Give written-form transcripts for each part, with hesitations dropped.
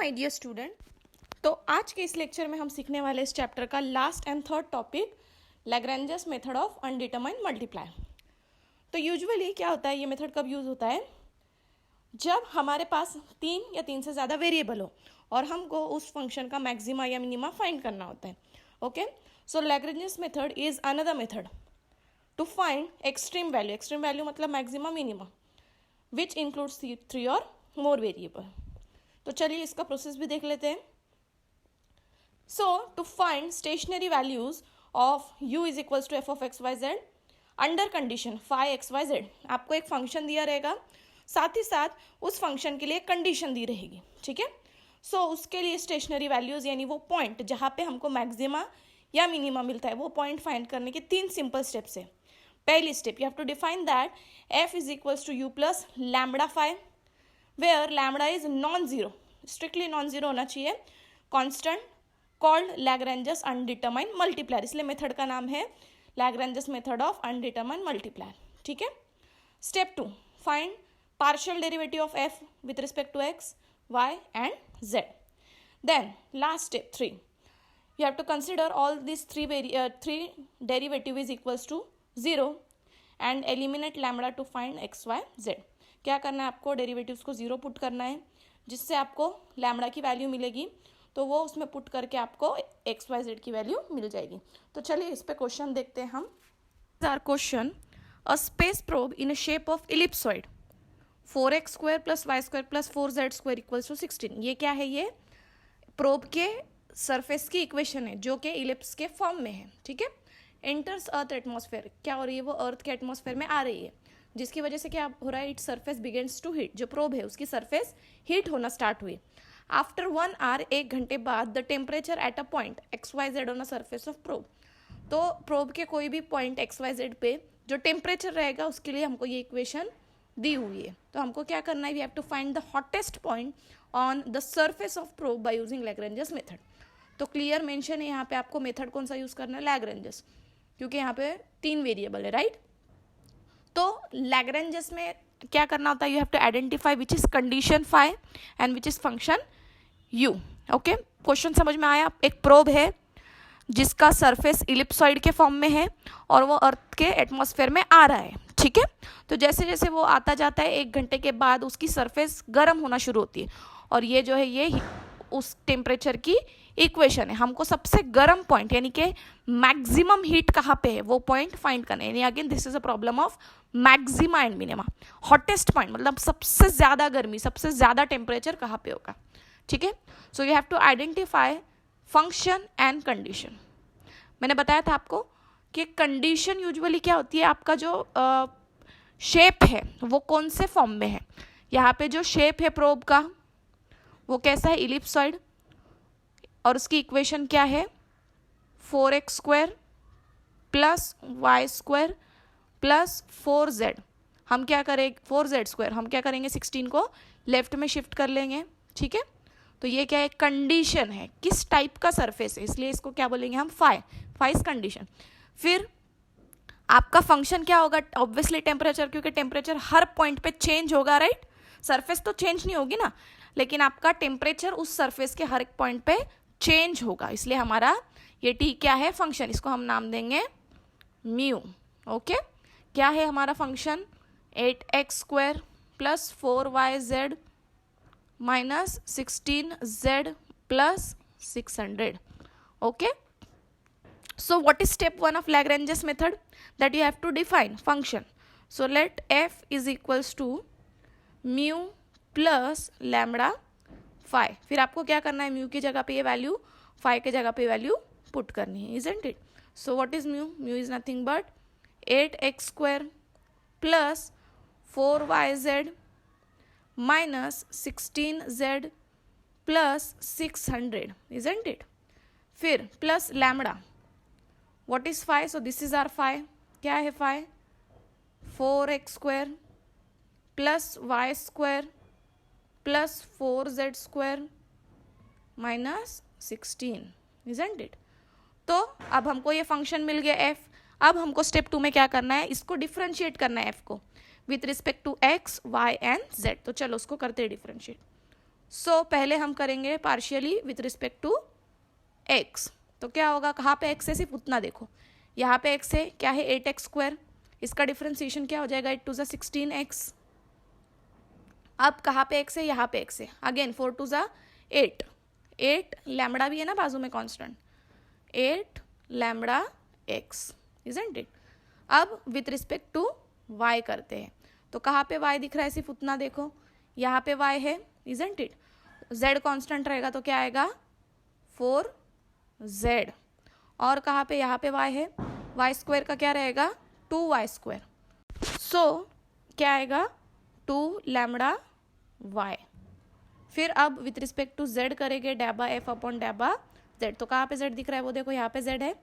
My dear student. तो आज के इस लेक्चर में हम सीखने वाले इस चैप्टर का last and third topic Lagrange's method of undetermined multiply. तो यूजुअली क्या होता है, ये मेथड कब यूज होता है? जब हमारे पास तीन या तीन से ज़्यादा वेरिएबल हो और हमको उस फंक्शन का मैक्सिमा या मिनिमा फाइंड करना होता है। Okay, so Lagrange's method is another method to find extreme value. Extreme value मतलब maxima minima which includes three और मोर वेरिएबल। तो चलिए इसका प्रोसेस भी देख लेते हैं। So to find stationary values of u is equals to F of X Y Z under condition phi X Y Z, आपको एक फंक्शन दिया रहेगा, साथ ही साथ उस फंक्शन के लिए कंडीशन दी रहेगी। ठीक है, सो उसके लिए स्टेशनरी वैल्यूज यानी वो पॉइंट जहाँ पे हमको मैक्सिमा या मिनिमा मिलता है, वो पॉइंट फाइंड करने के तीन सिंपल स्टेप्स है। पहली step, you have to define that f is equals to u plus lambda phi, where lambda is non zero, strictly non zero होना चाहिए, constant called Lagrange's undetermined multiplier, इसलिए method का नाम है Lagrange's method of undetermined multiplier. ठीक है, step 2, find partial derivative of f with respect to x, y and z। Then last step 3, you have to consider all these three derivative is equals to 0 and eliminate lambda to find x, y, z। क्या करना है आपको? Derivatives को 0 put करना है, जिससे आपको lambda की वैल्यू मिलेगी, तो वो उसमें पुट करके आपको एक्स वाई जेड की वैल्यू मिल जाएगी। तो चलिए इस पे क्वेश्चन देखते हैं हम। Our question, a space probe in a shape of ellipsoid 4x square plus y square plus 4z square equals to 16। ये क्या है? ये प्रोब के सरफेस की इक्वेशन है जो कि इलिप्स के फॉर्म में है। ठीक है, एंटर्स अर्थ एटमॉस्फेयर, क्या हो रही है? वो अर्थ के एटमॉस्फेयर में आ रही है, जिसकी वजह से क्या हो रहा है? It surface begins to heat, जो प्रोब है उसकी सरफेस हीट होना स्टार्ट हुई। आफ्टर 1 आवर, 1 घंटे बाद, the temperature at a point x Y z on a surface of probe, तो प्रोब के कोई भी पॉइंट एक्स वाई जेड पे जो टेम्परेचर रहेगा उसके लिए हमको ये इक्वेशन दी हुई है। तो हमको क्या करना है? We have to find the hottest point on the surface of probe by using Lagrange's method. तो क्लियर मेंशन है यहाँ पे, आपको मेथड कौन सा यूज करना है? लैग्रेंजस, क्योंकि यहाँ पे 3 वेरिएबल है, राइट। तो लैग्रेंजस में क्या करना होता है? You have to identify which is condition phi and which is function you. Okay, question समझ में आया? एक प्रोब है जिसका सरफेस इलिप्सॉइड के फॉर्म में है और वो अर्थ के एटमॉस्फेयर में आ रहा है। ठीक है, तो जैसे जैसे वो आता जाता है 1 घंटे के बाद उसकी सरफेस गर्म होना शुरू होती है, और ये जो है ये उस टेम्परेचर की इक्वेशन है। हमको सबसे गर्म पॉइंट यानी कि मैक्सिमम हीट कहाँ पे है वो पॉइंट फाइंड करना है। यानी again this is a problem of maxima and minima. Hottest point मतलब सबसे ज्यादा गर्मी, सबसे ज्यादा टेम्परेचर कहाँ पे होगा। ठीक है, so you have to identify function and condition. मैंने बताया था आपको कि कंडीशन यूजुअली क्या होती है? आपका जो शेप है वो कौन से फॉर्म में है। यहाँ पे जो शेप है प्रोब का वो कैसा है? इलिप्सॉइड, और उसकी इक्वेशन क्या है? 4x square plus y square plus 4z। हम क्या करें? 4z स्क्वायर हम क्या करेंगे? 16 को लेफ्ट में शिफ्ट कर लेंगे। ठीक है, तो ये क्या है? कंडीशन है, किस टाइप का सरफेस है, इसलिए इसको क्या बोलेंगे हम? फाई। फाइज कंडीशन। फिर आपका फंक्शन क्या होगा? ऑब्वियसली टेम्परेचर, क्योंकि टेम्परेचर हर पॉइंट पे चेंज होगा, राइट। सरफेस तो चेंज नहीं होगी ना, लेकिन आपका टेम्परेचर उस सरफेस के हर एक पॉइंट पे चेंज होगा, इसलिए हमारा ये टी क्या है? फंक्शन। इसको हम नाम देंगे म्यू। ओके, क्या है हमारा function? 8x square plus 4yz minus 16z plus 600। Okay, so what is step 1 of Lagrange's method? That you have to define function. So let f is equals to mu plus lambda phi। फिर आपको क्या करना है? Mu की जगह पे ये value, phi की जगह पे वैल्यू पुट करनी है, isn't it? So what is mu? Mu is nothing but 8x square plus 4yz minus 16z plus 600, isn't it? फिर plus lambda, what is phi? So this is our phi। क्या है phi? 4x square plus y square plus 4z square minus 16, isn't it? तो अब हमको ये function मिल गया f। अब हमको स्टेप 2 में क्या करना है? इसको डिफरेंशिएट करना है f को with respect to x, y and z। तो चलो उसको करते हैं डिफरेंशिएट। सो पहले हम करेंगे partially with respect to x. तो क्या होगा, कहाँ पे एक्स है, सिर्फ उतना देखो, यहाँ पे एक्स है, क्या है 8x², इसका डिफ्रेंसिएशन क्या हो जाएगा 8 2 16x। अब कहाँ पे एक्स है, यहाँ पे एक्स है, अगेन 4 2 8, 8 लैम्बडा भी है ना बाजू में constant, 8 lambda x, isn't it. अब विथ रिस्पेक्ट टू वाई करते हैं, तो कहाँ पे वाई दिख रहा है, सिर्फ उतना देखो, यहाँ पे वाई है, इजंट इट। जेड कांस्टेंट रहेगा तो क्या आएगा 4z, और कहाँ पे, यहाँ पे y है, y² का क्या रहेगा 2y², सो क्या आएगा 2 लैम्बडा y। फिर अब विथ रिस्पेक्ट टू z करेंगे डैबा f अपॉन डैबा z। तो कहाँ पे z दिख रहा है, वो देखो यहाँ पे z है,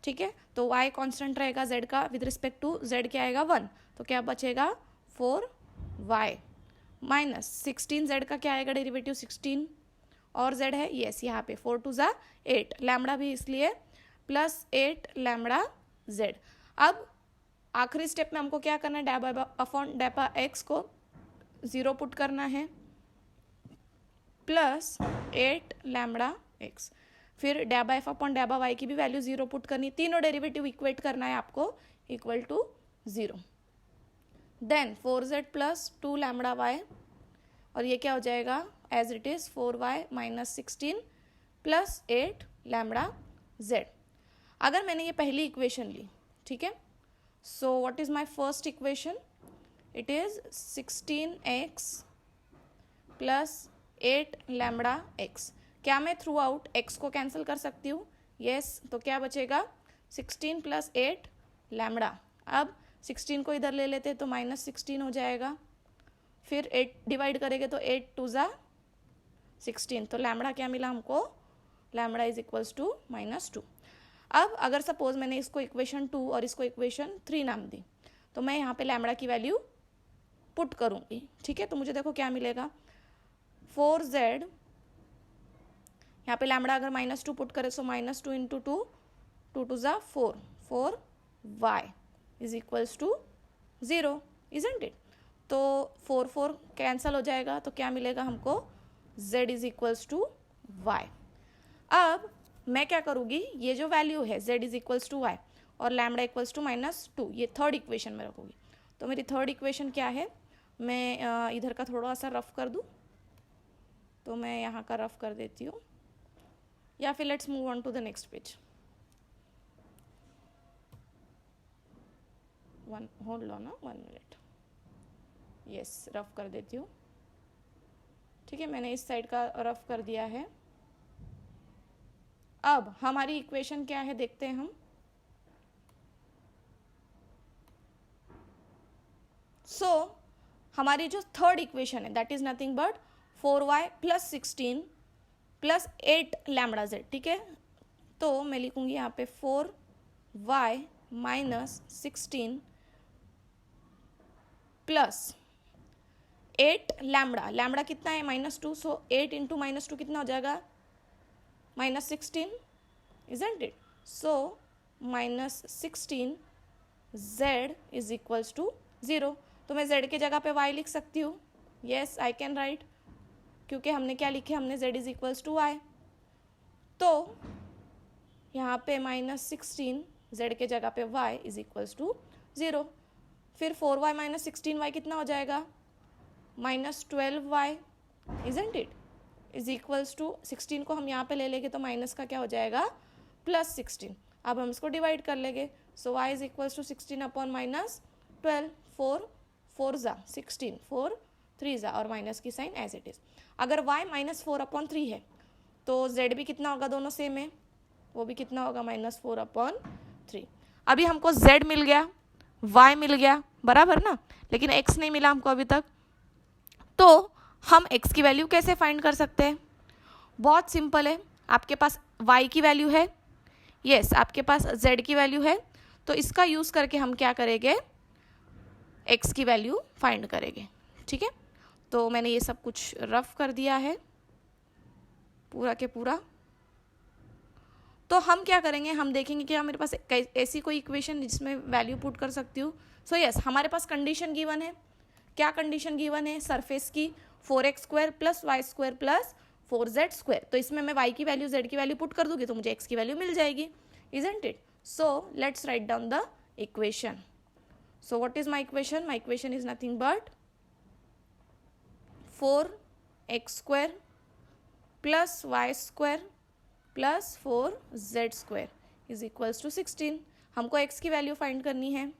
ठीक है। तो y कांस्टेंट रहेगा z का, विथ रिस्पेक्ट टू z क्या आएगा 1, तो क्या बचेगा 4y माइनस 16z का क्या आएगा डेरिवेटिव 16, और z है यस यहाँ पे 4 2 8, लैम्बडा भी इसलिए प्लस 8 लैम्बडा z। अब आखिरी स्टेप में हमको क्या करना है, डैबा अपॉन डैबा x को 0 पुट करना है, प्लस 8 लैम्बडा x। फिर डैबा f अपॉन डैबा y की भी वैल्यू 0 पुट करनी, तीनों डेरिवेटिव इक्वेट करना है आपको equal to 0। Then 4z plus 2 lambda y, और ये क्या हो जाएगा as it is 4y minus 16 plus 8 lambda z। अगर मैंने ये पहली इक्वेशन ली, ठीक है, so what is my first equation, it is 16x plus 8 lambda x। क्या मैं थ्रू आउट x को कैंसिल कर सकती हूँ, यस, तो क्या बचेगा 16 प्लस 8 लैम्बडा। अब 16 को इधर ले लेते हैं तो माइनस 16 हो जाएगा, फिर 8 डिवाइड करेंगे तो 8 2 16, तो लैम्बडा क्या मिला हमको, लैम्बडा इज इक्वल्स टू -2। अब अगर सपोज मैंने इसको इक्वेशन 2 और इसको इक्वेशन 3 नाम दी, तो मैं यहाँ पे लैम्बडा की वैल्यू पुट करूँगी, ठीक है। तो मुझे देखो क्या मिलेगा 4z, यहाँ पे लैम्बडा अगर -2 पुट करें so -2 into 2, 2 2 4, 4y is equals to 0, isn't it. तो 4 4 कैंसल हो जाएगा, तो क्या मिलेगा हमको z is equals to y। अब मैं क्या करूँगी, ये जो वैल्यू है z is equals to y और लैम्बडा इक्वल्स टू -2, ये थर्ड इक्वेशन में रखूँगी। तो मेरी थर्ड इक्वेशन क्या है, मैं इधर का थोड़ा सा रफ कर दूँ, तो मैं यहाँ का रफ कर देती हूँ, या फिर let's move on to the next page. Hold लो ना 1 मिनट, यस रफ कर देती हूँ, ठीक है, मैंने इस साइड का रफ कर दिया है। अब हमारी इक्वेशन क्या है देखते हैं हम, सो हमारी जो थर्ड इक्वेशन है that is nothing but 4y plus 16 plus 8 lambda z, ठीक है। तो मैं लिखूंगी यहाँ पे 4y minus 16 plus 8 lambda, lambda कितना है -2, सो 8 इंटू -2 कितना हो जाएगा -16, isn't it. So -16 z is equals to 0। तो मैं z की जगह पे y लिख सकती हूँ, येस आई कैन राइट, क्योंकि हमने क्या लिखे, हमने z is equals to y। तो यहाँ पे -16 z के जगह पे y इज इक्वल्स टू 0। फिर 4y माइनस 16y कितना हो जाएगा -12y, isn't it, is equals to 16 को हम यहाँ पे ले लेंगे तो माइनस का क्या हो जाएगा +16। अब हम इसको डिवाइड कर लेंगे, so y is equals to 16 upon -12, 4 4 16, 4 3 और माइनस की साइन एज इट इज। अगर y -4 अपॉन 3 है तो z भी कितना होगा, दोनों सेम है, वो भी कितना होगा -4 अपॉन 3। अभी हमको z मिल गया, y मिल गया, बराबर ना, लेकिन x नहीं मिला हमको अभी तक। तो हम x की वैल्यू कैसे फाइंड कर सकते हैं, बहुत सिंपल है, आपके पास y की वैल्यू है, यस आपके पास z की वैल्यू है, तो इसका यूज़ करके हम क्या करेंगे, x की वैल्यू फाइंड करेंगे, ठीक है। तो मैंने ये सब कुछ रफ कर दिया है पूरा के पूरा। तो हम क्या करेंगे, हम देखेंगे कि मेरे पास ऐसी कोई इक्वेशन जिसमें वैल्यू पुट कर सकती हूँ। सो यस हमारे पास कंडीशन गिवन है, क्या कंडीशन गिवन है, सरफेस की 4x² plus y² plus 4z²। तो इसमें मैं y की वैल्यू z की वैल्यू पुट कर दूंगी तो मुझे x की वैल्यू मिल जाएगी, isn't it? So let's write down the equation. So what is my equation? My equation is nothing but 4x² plus y² plus 4z² is equals to 16। हमको x की value find करनी है।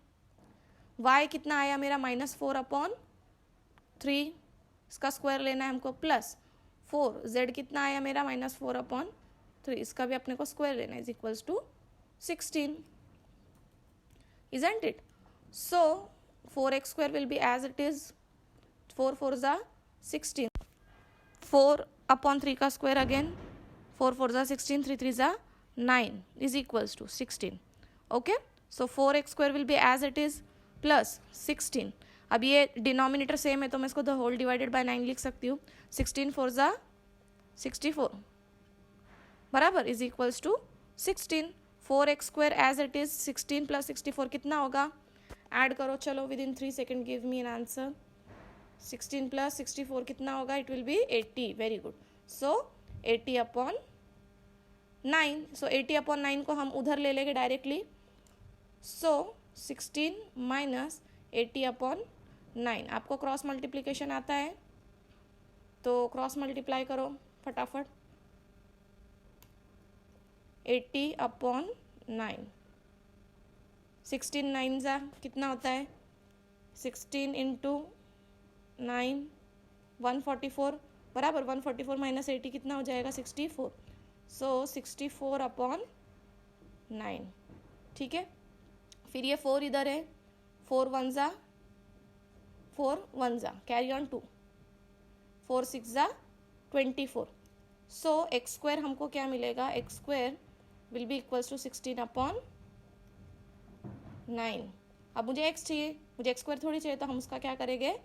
y कितना आया मेरा -4/3, इसका स्क्वायर लेना है हमको, प्लस 4 z कितना आया मेरा -4/3, इसका भी अपने को स्क्वायर लेना है, is equals to 16, isn't it? So 4x² will be as it is, 4 4s are 16, 4/3 का square again, 4 4s are 16, 3 3s are 9 is equals to 16. Okay, so 4x² will be as it is plus 16। अब ये denominator same है तो मैं इसको the whole divided by 9 लिख सकती हूँ। 16 4s are 64 बराबर is equals to 16। 4x² as it is, 16 plus 64 कितना होगा, ऐड करो चलो within 3 second give me an answer. 16 plus 64 कितना होगा, it will be 80, very good. So 80/9, so 80/9 को हम उधर ले लेंगे डायरेक्टली। सो 16 माइनस 80/9, आपको क्रॉस मल्टीप्लिकेशन आता है तो क्रॉस मल्टीप्लाई करो फटाफट। 80/9, 16 9 कितना होता है, 16 इंटू 9 144 बराबर, 144 माइनस 80 कितना हो जाएगा, 64। सो 64/9, ठीक है। फिर ये 4 इधर है, 4 1s are 4 1s are, carry on 2, 4 6s are 24। So x² हमको क्या मिलेगा, x² will be equals to 16/9। अब मुझे x चाहिए, मुझे x² थोड़ी चाहिए, तो हम उसका क्या करेंगे,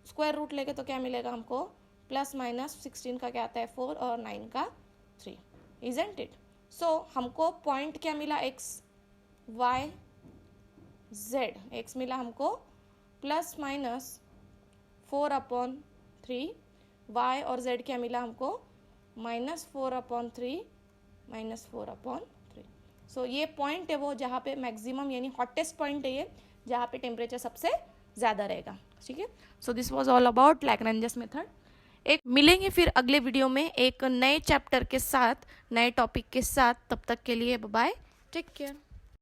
स्क्वायर रूट लेके, तो क्या मिलेगा हमको, प्लस माइनस 16 का क्या आता है 4 और 9 का 3, isn't it? सो हमको पॉइंट क्या मिला, x y z, x मिला हमको प्लस माइनस 4/3, y और z क्या मिला हमको -4/3 -4/3। सो ये पॉइंट है वो जहाँ पे मैक्सिमम यानी हॉटेस्ट पॉइंट है ये, जहाँ पे टेम्परेचर सबसे ज़्यादा रहेगा, ठीक है। So this was all about Lagrange's method. एक मिलेंगे फिर अगले वीडियो में एक नए चैप्टर के साथ, नए टॉपिक के साथ। तब तक के लिए बाय, टेक केयर।